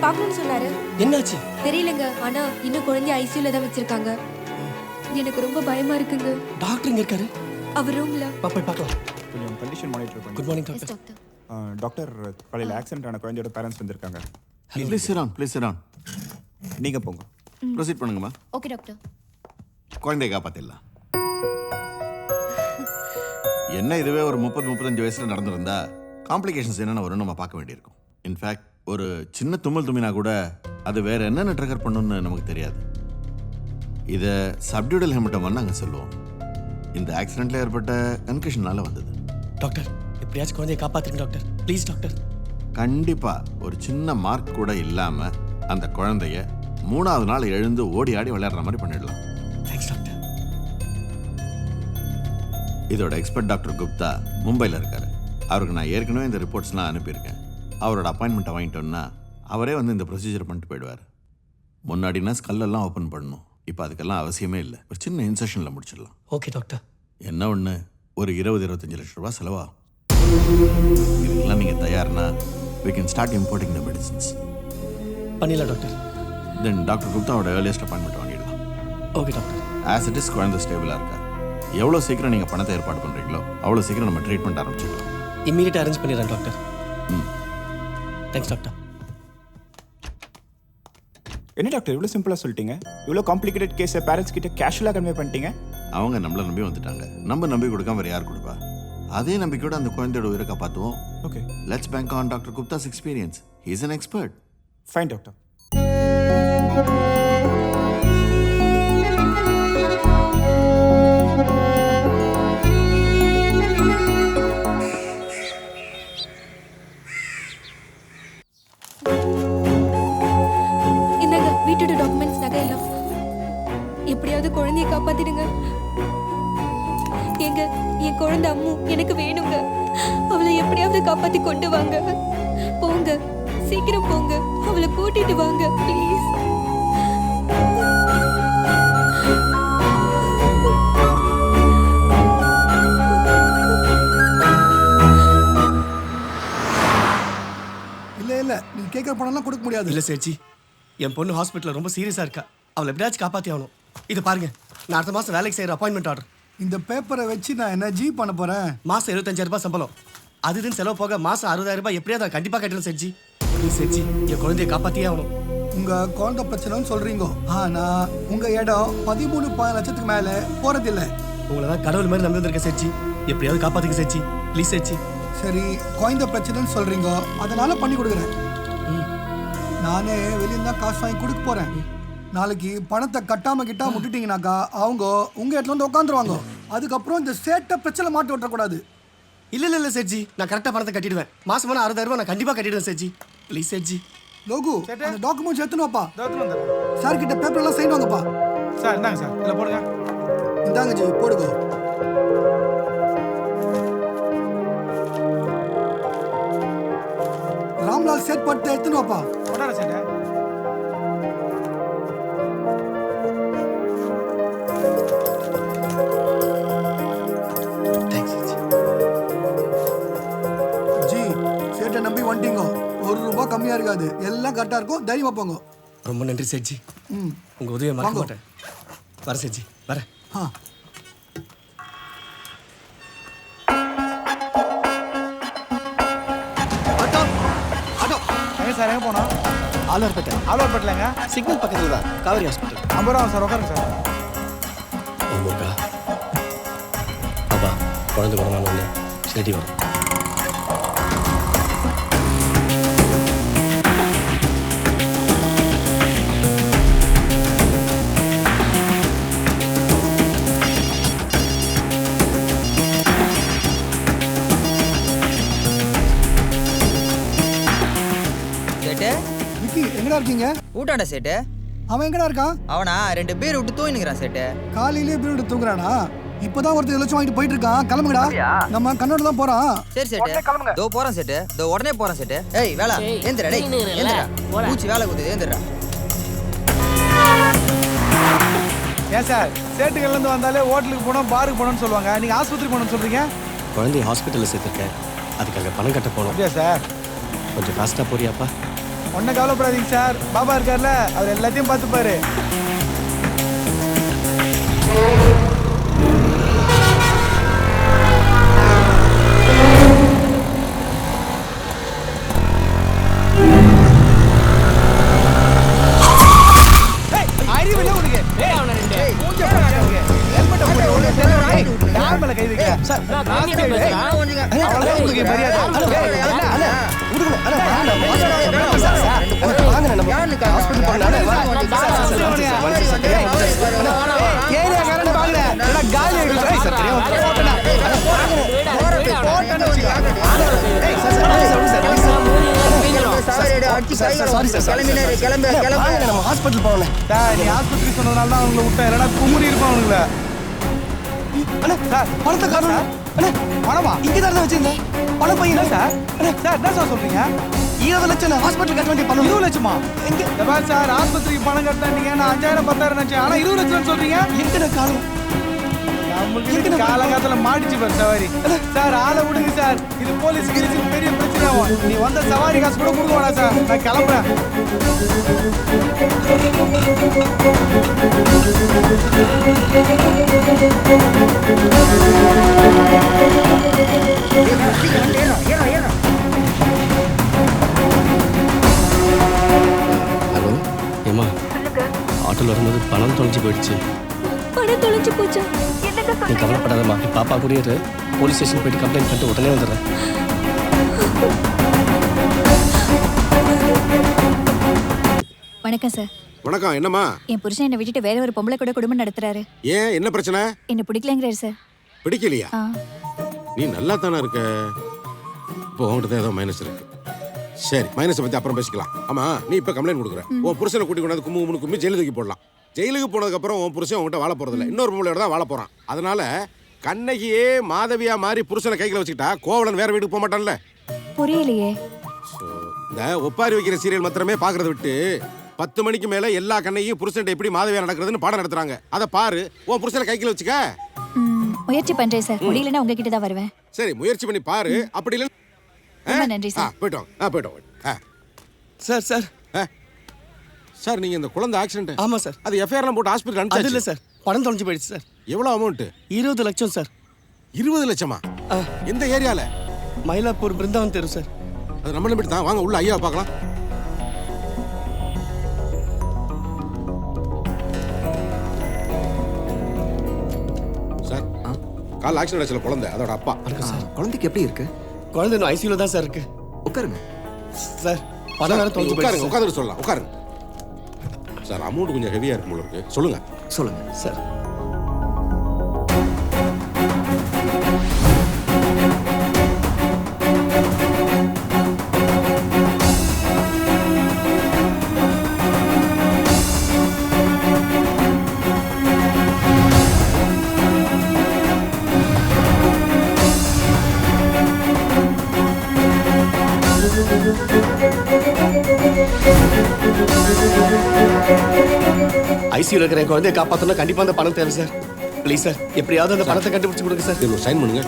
பார்க்கணும்னு சொன்னாரு. என்னாச்சு? தெரியலங்க. ஆனா இன்னும் குழந்தை ஐசியூல தான் வச்சிருக்காங்க. எனக்கு ரொம்ப பயமா இருக்குங்க. டாக்டர் எங்க இருக்காரு? அவர் ரூம்ல. போய் பார்க்கலாம். கொஞ்சம் கண்டிஷன் மானிட்டர் பண்ணுங்க. Good morning doctor. டாக்டர் காலையில் ஆக்சிடென்ட் ஆன குழந்தையோட பேரண்ட்ஸ் வந்திருக்காங்க. Please sit on. நீங்க போங்க. ப்ரொசீட் பண்ணுங்கம்மா. Okay doctor. குழந்தையை காப்பாத்திடலாம். என்ன இதுவே ஒரு 30-35 வயசுல நடந்திருந்தா காம்ப்ளிகேஷன்ஸ் என்னென்ன வரும் நம்ம பார்க்க வேண்டியிருக்கும். இன்ஃபேக்ட் ஒரு சின்ன தும்மினா கூட அது வேற என்னென்ன ட்ரிகர் பண்ணுன்னு நமக்கு தெரியாது. இதை சப்டியூடல் ஹெமட்டோமான்னு நாங்கள் சொல்லுவோம். இந்த ஆக்சிடென்ட்ல ஏற்பட்ட கன்கஷனால வந்தது. டாக்டர் எப்படியாச்சும் குழந்தையை காப்பாத்துங்க டாக்டர். Please doctor. கண்டிப்பா ஒரு சின்ன மார்க் கூட இல்லாம அந்த குழந்தைய 3வது நாள் எழுந்து ஓடி ஆடி விளையாடுற மாதிரி பண்ணிடலாம். Thanks doctor. இதோட எக்ஸ்பர்ட் டாக்டர் குப்தா மும்பையில் இருக்காரு. அவருக்கு நான் ஏற்கனவே இந்த ரிப்போர்ட்ஸ்லாம் அனுப்பியிருக்கேன். அவரோட அப்பாயின்மெண்ட்டை வாங்கிட்டோம்னா அவரே வந்து இந்த ப்ரொசீஜர் பண்ணிட்டு போயிடுவார். முன்னாடினா ஸ்கல்லெல்லாம் ஓப்பன் பண்ணணும். இப்போ அதுக்கெல்லாம் அவசியமே இல்லை. ஒரு சின்ன இன்செஷனில் முடிச்சிடலாம். Okay doctor. என்ன ஒன்று, ஒரு 20-25 லட்சம் ரூபா செலவாகும். இதுக்கெல்லாம் நீங்கள் தயார்னா we can start importing the medicines. பண்ணிடலாம் டாக்டர். தென் டாக்டர் குப்தாவோட ஏர்லியஸ்ட் அப்பாயின்மெண்ட் வாங்கிடலாம். Okay doctor. As it is குழந்தை ஸ்டேபிளாக இருக்கா. எவ்வளோ சீக்கிரம் நீங்கள் பணத்தை ஏற்பாடு பண்ணுறீங்களோ அவ்வளோ சீக்கிரம் நம்ம ட்ரீட்மெண்ட் ஆரம்பிச்சிடலாம். இம்மீடியட்டாக அரேஞ்ச் பண்ணிடுறேன் டாக்டர். Thanks doctor. என்ன டாக்டர் இவ்வளோ சிம்பிளாக சொல்லிட்டீங்க? இவ்வளோ காம்ப்ளிகேட்டட் கேஸை பேரண்ட்ஸ் கிட்ட கேஷுவலாக கன்வே பண்ணிட்டீங்க. அவங்க நம்மளை நம்பி வந்துட்டாங்க. நம்ம நம்பி கொடுக்காம வேறு யார் கொடுப்பா? அதே நம்பிக்கையோட அந்த குழந்தையோட உயிரை காப்பாற்றுவோம். Okay, let's bank on doctor Gupta's experience. He is an expert. Fine doctor. இந்தாங்க வீட்டோட டாக்குமெண்ட்ஸ், நகை எல்லாம். எப்படியாவது குழந்தையை காப்பாத்திடுங்க. எங்க என் குழந்தை அம்மு எனக்கு வேணுங்க. அவளை எப்படியாவது காப்பாத்தி கொண்டு வாங்க. போங்க, சீக்கிரம் போங்க. அவளை கூட்டிட்டு வாங்க ப்ளீஸ். இல்ல நீ கேட்குற பணம்லாம் கொடுக்க முடியாது. இல்லை சேச்சி, என் பொண்ணு ஹாஸ்பிட்டலில் ரொம்ப சீரியஸாக இருக்கா. அவளை எப்படியாச்சும் காப்பாற்றி ஆகணும். இது பாருங்க, நான் அடுத்த மாதம் வேலைக்கு செய்கிற அப்பாயின்மெண்ட் ஆர்டர். இந்த பேப்பரை வச்சு நான் என்ன ஜி பண்ண போறேன்? மாதம் 75,000 ரூபாய் சம்பளம். அது இதுன்னு செலவு போக மாதம் 60,000 ரூபாய் எப்படியாவது நான் கண்டிப்பாக கட்டணும் சேச்சி. ப்ளீஸ் சேச்சி, என் குழந்தைய காப்பாற்றியே ஆகணும். உங்க குழந்தை பிரச்சனைன்னு சொல்றீங்க, ஆனா உங்க இடம் 13 லட்சத்துக்கு மேல போறதில்லை. உங்களை தான் கடவுள் மாதிரி நம்பியிருக்கேன் சேச்சி. எப்படியாவது காப்பாற்றிக்க சேச்சி, ப்ளீஸ் சேச்சி. சரி, குழந்தை பிரச்சனைன்னு சொல்றீங்க, அதனால பண்ணி கொடுக்குறேன். நானே வெளியே தான் காசு வாங்கி கொடுக்க போறேன். நாளைக்கு பணத்தை கட்டாம கிட்டாம விட்டுட்டீங்கன்னாக்கா அவங்க உங்க இடத்துல வந்து உட்காந்துருவாங்க. அதுக்கப்புறம் இந்த சேட்டை பிரச்சனை மாட்டி விட்டுறக்கூடாது. இல்லை சேச்சி, நான் கரெக்டாக பணத்தை கட்டிடுவேன். மாசமான 60,000 ரூபாய் நான் கண்டிப்பாக கட்டிடுவேன் சேச்சி. ப்ளீஸ் சேச்சி. லோகு, அந்த டாக்குமெண்ட்ஸ் எடுத்துன்னு வாப்பா. சார் கிட்ட பேப்பர் எல்லாம் சைன் வாங்கப்பா. சார் இந்தாங்க சார், இதில் போடுங்க. இந்தாங்க ஜி, போடுங்க. ராம்லால் சேட் பட்டு எடுத்துன்னு வாப்பா. கொண்டாட சார். ஜி, சேட்டை நம்பி வந்துட்டீங்க. ₹1 கம்மியா இருக்காது, எல்லாம் கரெக்டா இருக்கும். தைரியமா போங்க. ரொம்ப நன்றி சேச்சி. உங்க உதவியை மறக்க மாட்டேன். வர சேச்சி, வர. எங்க சார், எங்க போனோம்? ஆழ்வார்பேட்டைலங்க. சிக்னல் பக்கத்தில் தான் காவேரி ஹாஸ்பிட்டல். 50 ரூபா சார், உட்காருங்க சார். ஆமாக்கா. அப்பா குழந்தை குணமான சரி வரும். விக்கி, எங்கடா இருக்கீங்க? ஊட்டாண்டா சேட்டு. அவன் எங்கடா இருக்கான்? அவனா 2 பேர் விட்டு தூங்கினுக்கிறான் சேட்டு. காலையிலேயே பீரோடு தூங்குறானா? இப்பதான் ஒருத்தர் லட்சம் வாங்கிட்டு போயிட்டு இருக்கான். கிளம்புங்கடா, நம்ம கண்ணோட தான் போறான். சரி சேட்டு, தோ போறான் சேட்டு. தோ உடனே போறான் சேட்டு. ஏய் வேலை ஏந்திரா, டேய் ஏந்திரா. பூச்சி வேலை குத்து, ஏந்திரா. ஏன் சார், சேட்டுகள்லேருந்து வந்தாலே ஹோட்டலுக்கு போனோம், பாருக்கு போனோம்னு சொல்லுவாங்க. நீங்கள் ஆஸ்பத்திரி போகணும்னு சொல்கிறீங்க. குழந்தைய ஹாஸ்பிட்டலில் சேர்த்துருக்கேன். அதுக்காக பணம் கட்ட போகணும். அப்படியா சார்? கொஞ்சம் ஃபாஸ்ட்டாக போறியாப்பா? ஒன்றும் கவலைப்படாதீங்க சார். பாபா இருக்கார்ல, அவர் எல்லாத்தையும் பார்த்துப்பாரு. அறிவில்லை உனக்கு. மூஞ்ச பாருங்க உனக்கு. ஹெல்மெட்டை போட்டு உள்ள யார் மேல கை வைக்க? சார், அவ்வளவுதான் உங்களுக்கு மரியாதை. ஏரியாக்காரன் பாருங்க. காலி ஹாஸ்பிட்டல் போகணும். நீ ஆஸ்பத்திரி சொன்னதுனால தான் அவங்கள விட்டேன். இல்லைன்னா குமுறி இருப்பான் அவங்கள. சார், பணத்தை காரணம் பணமா? இங்கே தான் வச்சிருந்தேன். பணம் பையன் சார், சார் என்ன சார் சொல்றீங்க? 20 லட்சம் ஹாஸ்பிட்டல் கட்ட வேண்டிய பணம். 20 லட்சமா? சார், ஆஸ்பத்திரிக்கு பணம் கட்டினீங்க. நான் 5000 10,000 நினைச்சேன். ஆனா 20 லட்சம் சொல்றீங்க. எங்க காலம் நம்மளுக்கு காலங்காலத்துல மாட்டிச்சு பாரு சவாரி. சார், ஆளை விடுங்க சார். இது போலீஸ் கிழிச்சு பெரிய பிரச்சனை ஆகும். நீ வந்த சவாரி காசு கூட கொடுக்க வேணாம் சார். நான் கிளம்புறேன். ஹலோ ஏம்மா, ஆட்டோவில் வரும்போது பணம் தொலைஞ்சு போயிடுச்சு. பணம் தொலைஞ்சு போச்சா? நீ கவலைப்படாதம்மா. நீ பாப்பா கூடிய போலீஸ் ஸ்டேஷன் போயிட்டு கம்ப்ளைண்ட் பண்ணிட்டு உடனே வந்துடுறேன். வணக்கம் சார். வணக்கம். என்னம்மா? என் புருஷன் என்னை விட்டுட்டு வேற ஒரு பொம்பளை கூட குடும்பம் நடத்துறாரு. ஏன், என்ன பிரச்சனை? என்ன பிடிக்கலங்கிறாரு சார். பிடிக்கலையா? ஆ. நீ நல்லா தானே இருக்க. இப்போ உங்ககிட்ட தான் ஏதோ மைனஸ் இருக்கு. சரி, மைனஸை பத்தி அப்புறம் பேசிக்கலாம். ஆமா, நீ இப்ப கம்ப்ளைண்ட் கொடுக்குற. உன் புருஷனை கூட்டி கொண்டாந்து கும்மி ஜெயிலுக்கு தூக்கி போடலாம். ஜெயிலுக்கு போனதுக்கு அப்புறம் உன் புருஷன் உங்ககிட்ட வாழ போறதில்ல, இன்னொரு பொம்பளையோட தான் வாழ போறான். அதனால கண்ணகியே மாதவியா மாதிரி புருஷனை கைகளை வச்சுக்கிட்டா கோவலன் வேற வீட்டுக்கு போக மாட்டான்ல. புரியலையே. இந்த ஒப்பாரி வைக்கிற சீரியல் மாத்திரமே பாக்குறத விட்டு 10 மணிக்கு மேல எல்லா கண்ணையும் புருஷன் எப்படி மாதவியா நடக்கிறதுன்னு பாடம் நடத்துறாங்க. அதை பாரு. உன் புருஷனை கைகளை வச்சுக்க. முயற்சி பண்றேன் சார். முடியலன்னா உங்ககிட்ட தான் வருவேன். சரி, முயற்சி பண்ணி பாரு. அப்படி இல்லை. ரொம்ப நன்றி சார். போயிட்டோம். சார் சார் சார், நீங்க இந்த குழந்தை ஆக்சிடென்ட். ஆமா சார். அது எஃப்ஐஆர்லாம் போட்டு ஹாஸ்பிட்டல் அது அனுப்பிச்சு. இல்லை சார், பணம் தொலைஞ்சு போயிடுச்சு சார். எவ்வளவு அமௌண்ட்? 20 லட்சம் சார். 20 லட்சமா? எந்த ஏரியால? மயிலாப்பூர் பிருந்தாவன் தெரு சார். அது நம்ம நம்பிட்டு தான். வாங்க உள்ள ஐயா பார்க்கலாம். சார், கால் ஆக்சிடென்ட் ஆச்சுல குழந்தை, அதோட அப்பா. குழந்தைக்கு எப்படி இருக்கு? குழந்தை இன்னும் ஐசியூல தான் சார் இருக்கு. உட்காருங்க சார், பணம் வேற தொலைஞ்சு உட்காருங்க, போயிடுச்சு உட்காந்து சொல்லலாம். உட்காருங்க சார். அமௌண்ட் கொஞ்சம் ஹெவியா இருக்கும் போல இருக்கு. சொல்லுங்க. சொல்லுங்க சார். ஐசியூல இருக்கிற என் குழந்தைய காப்பாத்தணும். கண்டிப்பா அந்த பணம் தேவை சார். ப்ளீஸ் சார், எப்படியாவது அந்த பணத்தை கண்டுபிடிச்சு கொடுங்க சார். சைன் பண்ணுங்க.